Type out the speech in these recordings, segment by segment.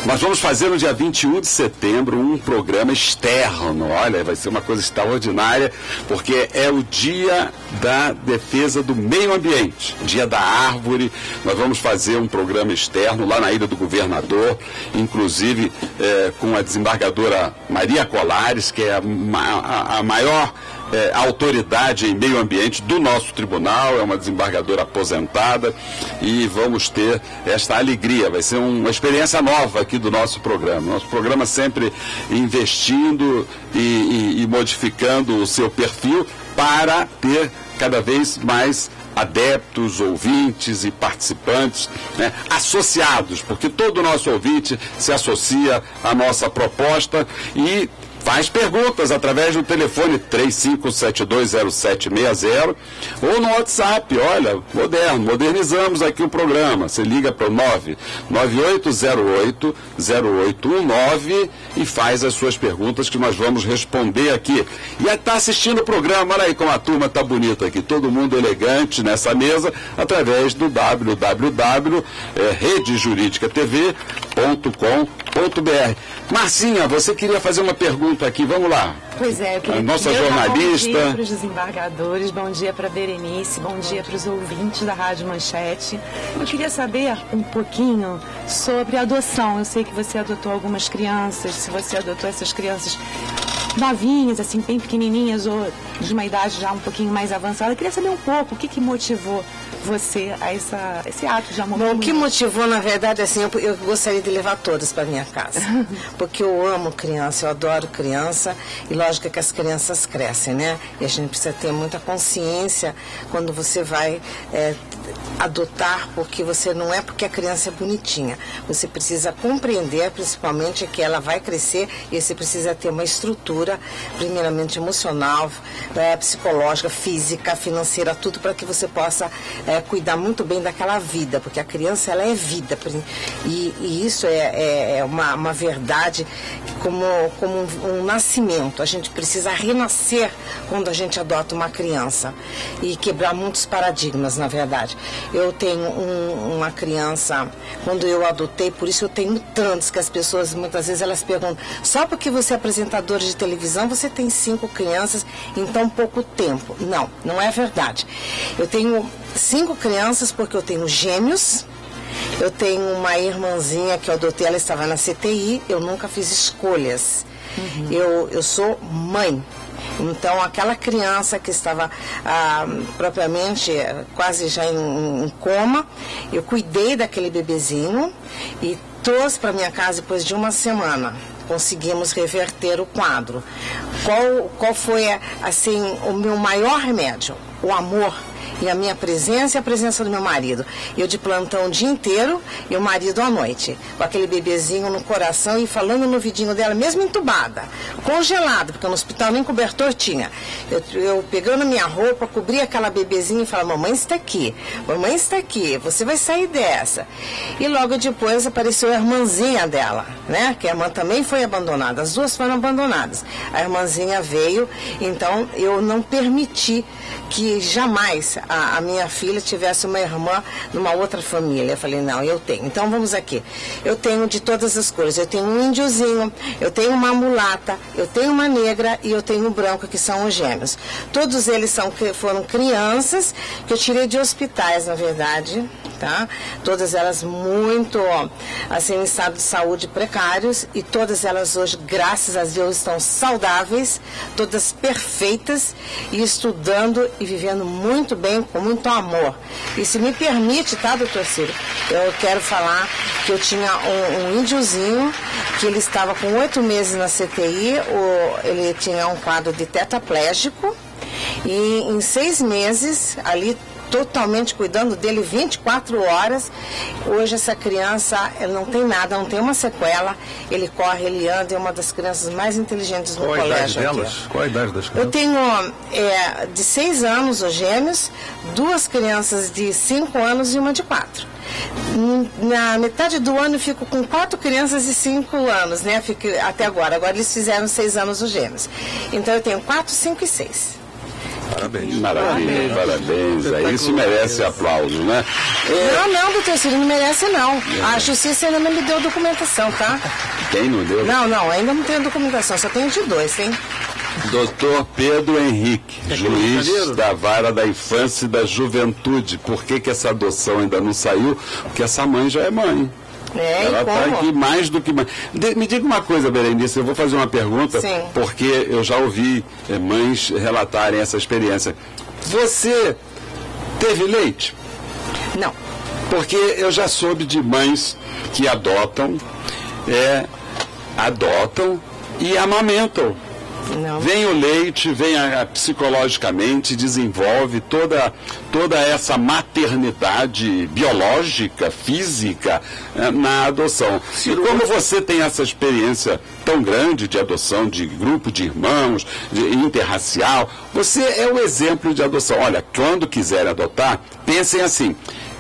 Nós vamos fazer no dia 21 de setembro um programa externo. Olha, vai ser uma coisa extraordinária, porque é o dia da defesa do meio ambiente, dia da árvore. Nós vamos fazer um programa externo lá na Ilha do Governador, inclusive com a desembargadora Maria Colares, que é a maior autoridade em meio ambiente do nosso tribunal, é uma desembargadora aposentada, e vamos ter esta alegria. Vai ser uma experiência nova aqui do nosso programa. Nosso programa sempre investindo e modificando o seu perfil para ter cada vez mais adeptos, ouvintes e participantes, né, associados, porque todo nosso ouvinte se associa à nossa proposta e faz perguntas através do telefone 35720760 ou no WhatsApp. Olha, modernizamos aqui o programa. Você liga para o 998080819 e faz as suas perguntas que nós vamos responder aqui. E está assistindo o programa, olha aí como a turma está bonita aqui, todo mundo elegante nessa mesa, através do www.redejuridicatv.com.br. Marcinha, você queria fazer uma pergunta aqui, vamos lá. Pois é, eu queria a nossa jornalista. Bom dia para os desembargadores, bom dia para a Berenice, bom dia para os ouvintes da Rádio Manchete. Eu queria saber um pouquinho sobre adoção. Eu sei que você adotou algumas crianças, se você adotou essas crianças novinhas, assim, bem pequenininhas ou de uma idade já um pouquinho mais avançada. Eu queria saber um pouco o que motivou você a esse ato de amor. Bom, o que motivou, na verdade, assim, eu gostaria de levar todas para minha casa, porque eu amo criança, eu adoro criança, e lógico que as crianças crescem, né? E a gente precisa ter muita consciência quando você vai adotar, porque você não é porque a criança é bonitinha, você precisa compreender, principalmente, que ela vai crescer e você precisa ter uma estrutura, primeiramente emocional, psicológica, física, financeira, tudo para que você possa cuidar muito bem daquela vida, porque a criança, ela é vida, e isso é uma verdade como um nascimento. A gente precisa renascer quando a gente adota uma criança e quebrar muitos paradigmas, na verdade. Eu tenho uma criança, quando eu adotei, por isso eu tenho tantos, que as pessoas muitas vezes elas perguntam, só porque você é apresentadora de televisão você tem 5 crianças em tão pouco tempo? Não, não é verdade. Eu tenho 5 crianças porque eu tenho gêmeos, eu tenho uma irmãzinha que eu adotei, ela estava na CTI, eu nunca fiz escolhas. Eu sou mãe. Então, aquela criança que estava propriamente quase já em coma, eu cuidei daquele bebezinho e trouxe para minha casa depois de uma semana. Conseguimos reverter o quadro. Qual foi, assim, o meu maior remédio? O amor. E a minha presença e a presença do meu marido. Eu de plantão o dia inteiro e o marido à noite. Com aquele bebezinho no coração e falando no vidinho dela, mesmo entubada, congelado, porque no hospital nem cobertor tinha. Eu pegando minha roupa, cobria aquela bebezinha e falava, mamãe está aqui, você vai sair dessa. E logo depois apareceu a irmãzinha dela, né? Que a irmã também foi abandonada, as duas foram abandonadas. A irmãzinha veio, então eu não permiti que jamais a minha filha tivesse uma irmã numa outra família. Eu falei, não, eu tenho. Então vamos aqui. Eu tenho de todas as cores. Eu tenho um índiozinho, eu tenho uma mulata, eu tenho uma negra e eu tenho um branco, que são os gêmeos. Todos eles foram crianças que eu tirei de hospitais, na verdade, tá? Todas elas muito, assim, em estado de saúde precários, e todas elas hoje, graças a Deus, estão saudáveis, todas perfeitas e estudando e vivendo muito bem, com muito amor. E se me permite, tá, doutor Ciro, eu quero falar que eu tinha um índiozinho, que ele estava com 8 meses na CTI, ele tinha um quadro de tetraplégico, e em 6 meses, ali, totalmente cuidando dele 24 horas. Hoje essa criança, ele não tem nada, não tem uma sequela, ele corre, ele anda, é uma das crianças mais inteligentes do colégio. Qual a idade delas? Qual a idade das crianças? Eu tenho de 6 anos os gêmeos, 2 crianças de 5 anos e uma de 4. Na metade do ano eu fico com 4 crianças de 5 anos, né? Fico até agora. Agora eles fizeram 6 anos os gêmeos. Então eu tenho 4, 5 e 6. Parabéns. Maravilha, parabéns. Isso merece aplauso, né? Não, doutor Ciro, não merece não. A justiça ainda não me deu documentação, tá? Quem não deu? Não, ainda não tenho documentação, só tenho de 2, hein? Doutor Pedro Henrique, juiz da Vara da Infância e da Juventude. Por que essa adoção ainda não saiu? Porque essa mãe já é mãe. Ela está aqui mais do que mãe. Me diga uma coisa, Berenice, eu vou fazer uma pergunta, porque eu já ouvi mães relatarem essa experiência. Você teve leite? Não. Porque eu já soube de mães que adotam e amamentam. Não. Vem o leite, vem psicologicamente, desenvolve toda essa maternidade biológica, física, na adoção. E como você tem essa experiência tão grande de adoção, de grupo de irmãos, de interracial, você é o exemplo de adoção. Olha, quando quiserem adotar, pensem assim: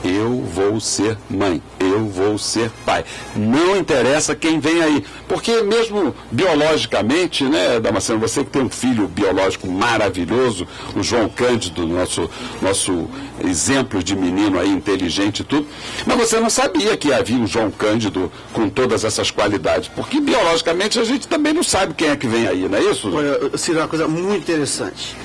eu vou ser mãe, eu vou ser pai. Não interessa quem vem aí. Porque mesmo biologicamente, né, Damasceno, você que tem um filho biológico maravilhoso, o João Cândido, nosso exemplo de menino aí, inteligente e tudo, mas você não sabia que havia um João Cândido com todas essas qualidades. Porque biologicamente a gente também não sabe quem é que vem aí, não é isso? Olha, Ciro, uma coisa muito interessante.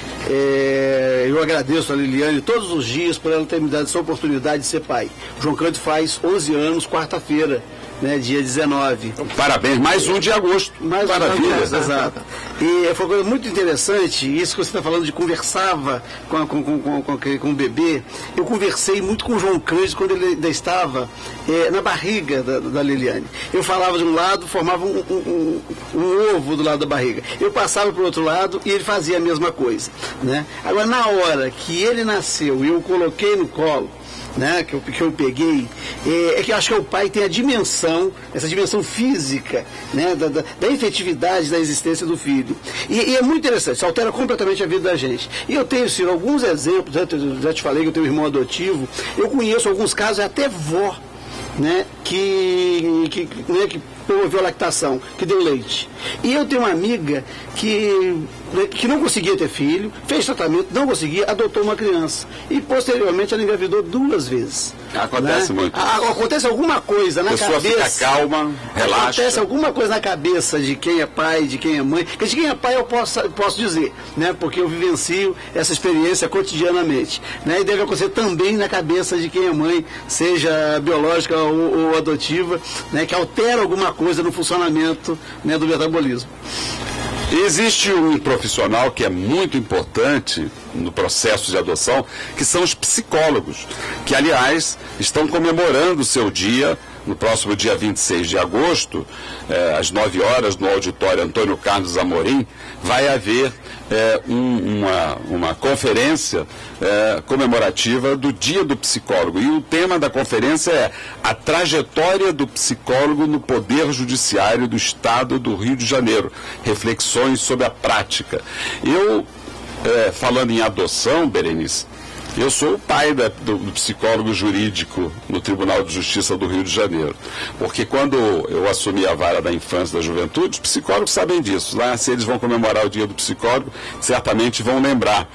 Eu agradeço a Liliane todos os dias por ela ter me dado essa oportunidade de ser pai. O João Cândido faz 11 anos, quarta-feira, né, dia 19. Parabéns, mais um de agosto. Mais maravilha. Exato. E foi uma coisa muito interessante, isso que você está falando de conversava com o bebê. Eu conversei muito com o João Cândido quando ele ainda estava na barriga da Liliane. Eu falava de um lado, formava um ovo do lado da barriga. Eu passava para o outro lado e ele fazia a mesma coisa, né? Agora, na hora que ele nasceu e eu o coloquei no colo, né, que eu peguei, que eu acho que o pai tem a dimensão, essa dimensão física, né, da efetividade da existência do filho. E é muito interessante, isso altera completamente a vida da gente. E eu tenho, Ciro, alguns exemplos, já te falei que eu tenho um irmão adotivo, eu conheço alguns casos, até vó, né, que promoveu a lactação, que deu leite. E eu tenho uma amiga que não conseguia ter filho, fez tratamento, não conseguia, adotou uma criança. E posteriormente ela engravidou 2 vezes. Acontece, né? Muito. Acontece alguma coisa na cabeça. A pessoa fica calma, relaxa. Acontece alguma coisa na cabeça de quem é pai, de quem é mãe. Porque de quem é pai eu posso dizer, né? Porque eu vivencio essa experiência cotidianamente. Né? E deve acontecer também na cabeça de quem é mãe, seja biológica ou adotiva, né? Que altera alguma coisa no funcionamento, né, do metabolismo. Existe um profissional que é muito importante no processo de adoção, que são os psicólogos, que, aliás, estão comemorando o seu dia, no próximo dia 26 de agosto, às 9 horas, no auditório Antônio Carlos Amorim, vai haver uma conferência comemorativa do Dia do Psicólogo. E o tema da conferência é a trajetória do psicólogo no Poder Judiciário do Estado do Rio de Janeiro. Reflexões sobre a prática. Falando em adoção, Berenice, eu sou o pai do psicólogo jurídico no Tribunal de Justiça do Rio de Janeiro. Porque quando eu assumi a vara da infância e da juventude, os psicólogos sabem disso. Lá, se eles vão comemorar o dia do psicólogo, certamente vão lembrar.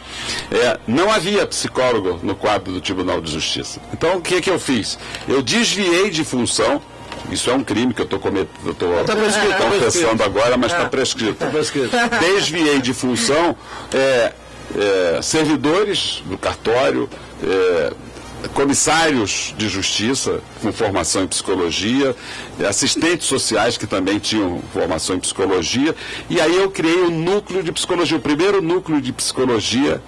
Não havia psicólogo no quadro do Tribunal de Justiça. Então, o que eu fiz? Eu desviei de função. Isso é um crime que eu estou confessando agora, mas está prescrito. Desviei de função servidores do cartório, comissários de justiça com formação em psicologia, assistentes sociais que também tinham formação em psicologia, e aí eu criei um núcleo de psicologia, o primeiro núcleo de psicologia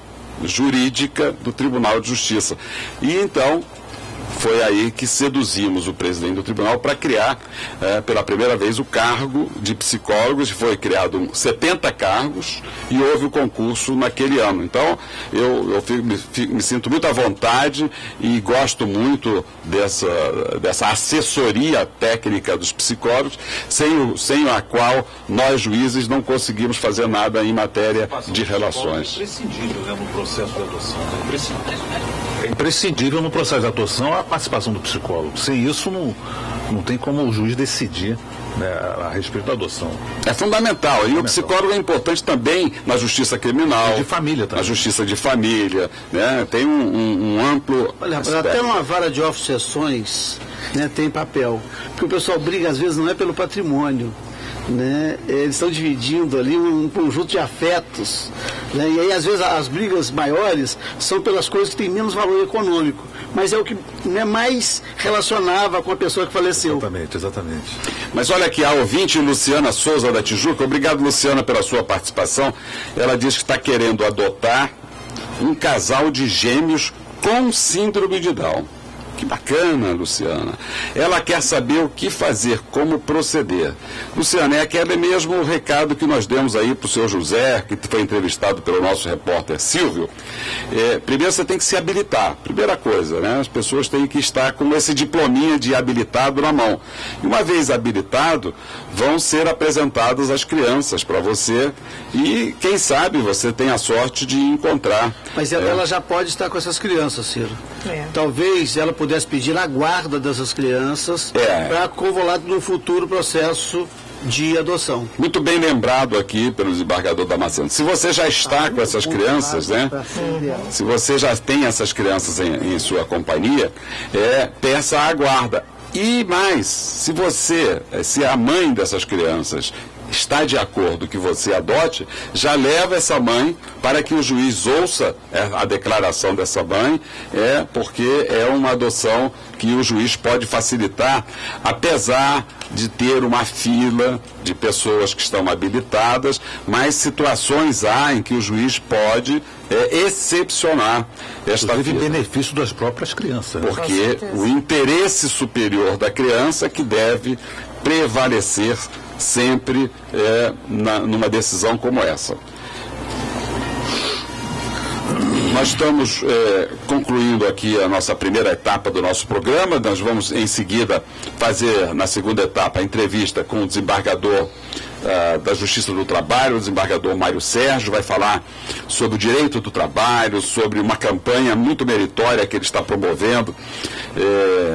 jurídica do Tribunal de Justiça. E então foi aí que seduzimos o presidente do tribunal para criar pela primeira vez o cargo de psicólogos. Foi criado 70 cargos e houve o concurso naquele ano. Então eu me sinto muito à vontade e gosto muito dessa assessoria técnica dos psicólogos, sem a qual nós juízes não conseguimos fazer nada em matéria de relações. É imprescindível, né, no processo de adoção, é imprescindível. É imprescindível no processo de adoção a participação do psicólogo. Sem isso, não tem como o juiz decidir, né, a respeito da adoção. É fundamental. E o psicólogo é importante também na justiça criminal. E de família também. Na justiça de família. Né? Tem um amplo... Olha, até uma vara de office-sessões, né, tem papel. Porque o pessoal briga, às vezes, não é pelo patrimônio. Né? Eles estão dividindo ali um conjunto de afetos, né? E aí às vezes as brigas maiores são pelas coisas que têm menos valor econômico, mas é o que, né, mais relacionava com a pessoa que faleceu. Exatamente. Mas olha aqui, a ouvinte Luciana Souza da Tijuca, obrigado, Luciana, pela sua participação. Ela diz que está querendo adotar um casal de gêmeos com síndrome de Down. Que bacana, Luciana. Ela quer saber o que fazer, como proceder. Luciana, é aquele mesmo recado que nós demos aí para o seu José, que foi entrevistado pelo nosso repórter Silvio. Primeiro você tem que se habilitar. Primeira coisa, né? As pessoas têm que estar com esse diplominha de habilitado na mão. E uma vez habilitado, vão ser apresentadas as crianças para você e, quem sabe, você tem a sorte de encontrar. Mas ela já pode estar com essas crianças, Ciro. Talvez ela pudesse pedir a guarda dessas crianças para convolado no futuro processo de adoção. Muito bem lembrado aqui pelo desembargador Damasceno. Se você já está com essas crianças, né? Se você já tem essas crianças em sua companhia, peça a guarda. E mais, se a mãe dessas crianças está de acordo que você adote, já leva essa mãe para que o juiz ouça a declaração dessa mãe, porque é uma adoção que o juiz pode facilitar, apesar de ter uma fila de pessoas que estão habilitadas, mas situações há em que o juiz pode excepcionar esta fila. Em benefício das próprias crianças. Porque o interesse superior da criança que deve prevalecer sempre numa decisão como essa. Nós estamos concluindo aqui a nossa primeira etapa do nosso programa. Nós vamos em seguida fazer na segunda etapa a entrevista com o desembargador da Justiça do Trabalho, o desembargador Mário Sérgio, vai falar sobre o direito do trabalho, sobre uma campanha muito meritória que ele está promovendo,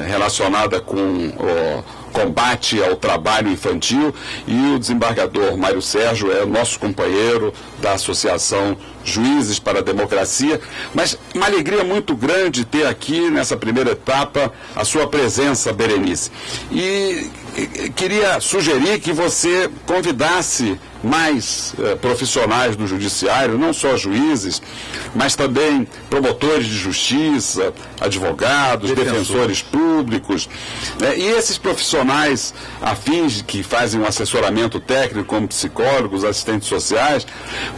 relacionada com o combate ao trabalho infantil, e o desembargador Mário Sérgio é nosso companheiro da Associação Juízes para a Democracia, mas uma alegria muito grande ter aqui nessa primeira etapa a sua presença, Berenice. E queria sugerir que você convidasse mais profissionais do judiciário, não só juízes, mas também promotores de justiça, advogados, defensores públicos, e esses profissionais afins que fazem um assessoramento técnico, como psicólogos, assistentes sociais,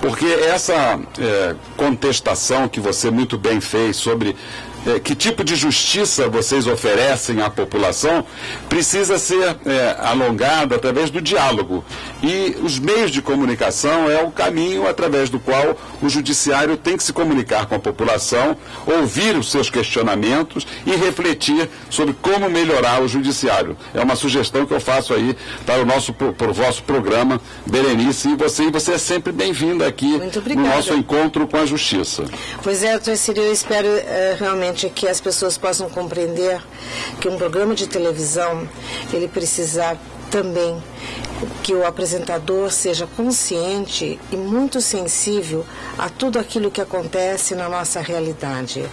porque essa contestação que você muito bem fez sobre que tipo de justiça vocês oferecem à população precisa ser alongada através do diálogo. E os meios de comunicação é o caminho através do qual o judiciário tem que se comunicar com a população, ouvir os seus questionamentos e refletir sobre como melhorar o judiciário. É uma sugestão que eu faço aí para o vosso programa, Berenice, e você é sempre bem-vinda aqui no nosso encontro com a justiça. Pois é, doutor Ciro, eu espero realmente que as pessoas possam compreender que um programa de televisão, ele precisa também que o apresentador seja consciente e muito sensível a tudo aquilo que acontece na nossa realidade.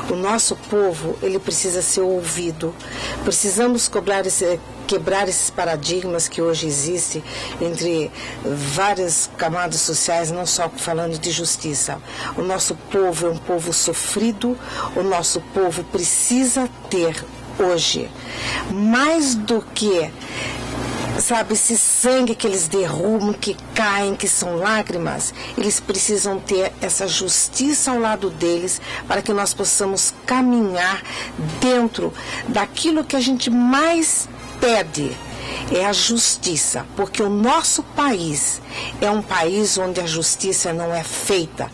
O nosso povo, ele precisa ser ouvido. Precisamos quebrar esses paradigmas que hoje existem entre várias camadas sociais, não só falando de justiça. O nosso povo é um povo sofrido, o nosso povo precisa ter hoje, mais do que esse sangue que eles derramam, que caem, que são lágrimas, eles precisam ter essa justiça ao lado deles para que nós possamos caminhar dentro daquilo que a gente mais pede, é a justiça, porque o nosso país é um país onde a justiça não é feita.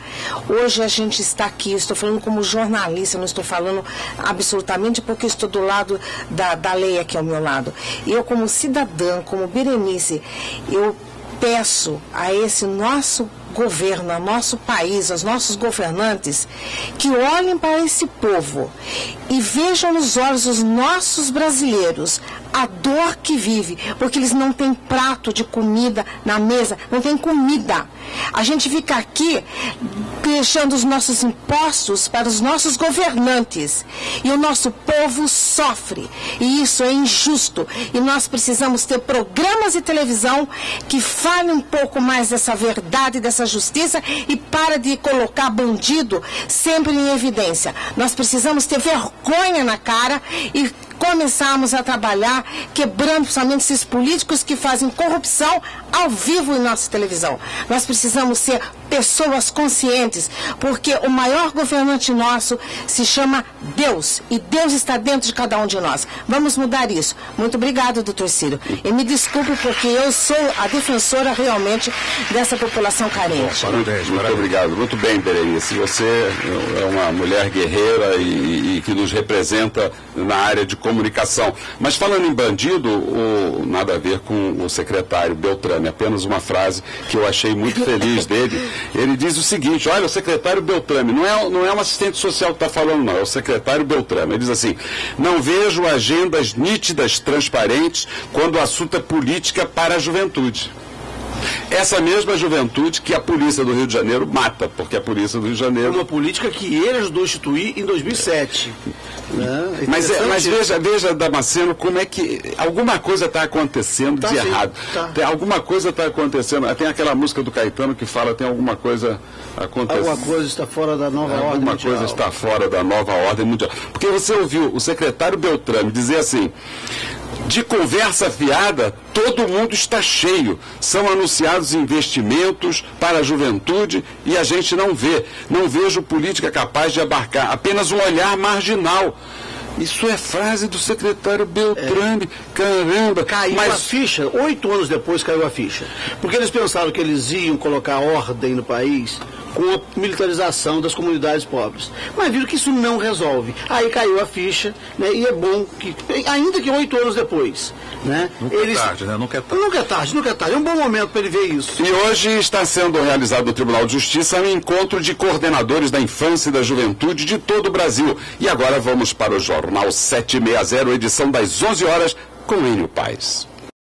Hoje a gente está aqui, eu estou falando como jornalista, não estou falando absolutamente porque estou do lado da lei aqui ao meu lado. Eu, como cidadã, como Berenice, eu peço a esse nosso governo, ao nosso país, aos nossos governantes, que olhem para esse povo e vejam nos olhos os nossos brasileiros a dor que vive, porque eles não têm prato de comida na mesa, não tem comida. A gente fica aqui deixando os nossos impostos para os nossos governantes e o nosso povo sofre, e isso é injusto, e nós precisamos ter programas de televisão que falem um pouco mais dessa verdade, dessa justiça, e para de colocar bandido sempre em evidência. Nós precisamos ter vergonha na cara e começarmos a trabalhar quebrando principalmente esses políticos que fazem corrupção ao vivo em nossa televisão. Nós precisamos ser pessoas conscientes, porque o maior governante nosso se chama Deus, e Deus está dentro de cada um de nós. Vamos mudar isso. Muito obrigado, doutor Ciro. E me desculpe, porque eu sou a defensora realmente dessa população carente. Parabéns, muito obrigado. Muito bem, Berenice. Você é uma mulher guerreira e que nos representa na área de comunicação. Mas falando em bandido, nada a ver com o secretário Beltrame, apenas uma frase que eu achei muito feliz dele. Ele diz o seguinte: olha, o secretário Beltrame, não é um assistente social que está falando, não, é o secretário Beltrame. Ele diz assim: não vejo agendas nítidas, transparentes, quando o assunto é política para a juventude. Essa mesma juventude que a polícia do Rio de Janeiro mata, porque a polícia do Rio de Janeiro... Uma política que ele ajudou a instituir em 2007. Né? Mas veja, Damasceno, como é que alguma coisa está acontecendo de errado. Alguma coisa está acontecendo. Tem aquela música do Caetano que fala, tem alguma coisa acontecendo. Alguma coisa está fora da nova ordem mundial. Alguma coisa está fora da nova ordem mundial. Porque você ouviu o secretário Beltrame dizer assim: de conversa fiada, todo mundo está cheio. São anunciados investimentos para a juventude e a gente não vê. Não vejo política capaz de abarcar apenas um olhar marginal. Isso é frase do secretário Beltrame. Caramba. Caiu a ficha, 8 anos depois caiu a ficha. Porque eles pensaram que eles iam colocar ordem no país com a militarização das comunidades pobres. Mas viram que isso não resolve. Aí caiu a ficha, né? E é bom que, ainda que 8 anos depois, né? Nunca é tarde, né? Nunca é tarde. Nunca é tarde. É um bom momento para ele ver isso. E hoje está sendo realizado no Tribunal de Justiça um encontro de coordenadores da infância e da juventude de todo o Brasil. E agora vamos para o Jornal 760, edição das 11 horas, com Enio Paes.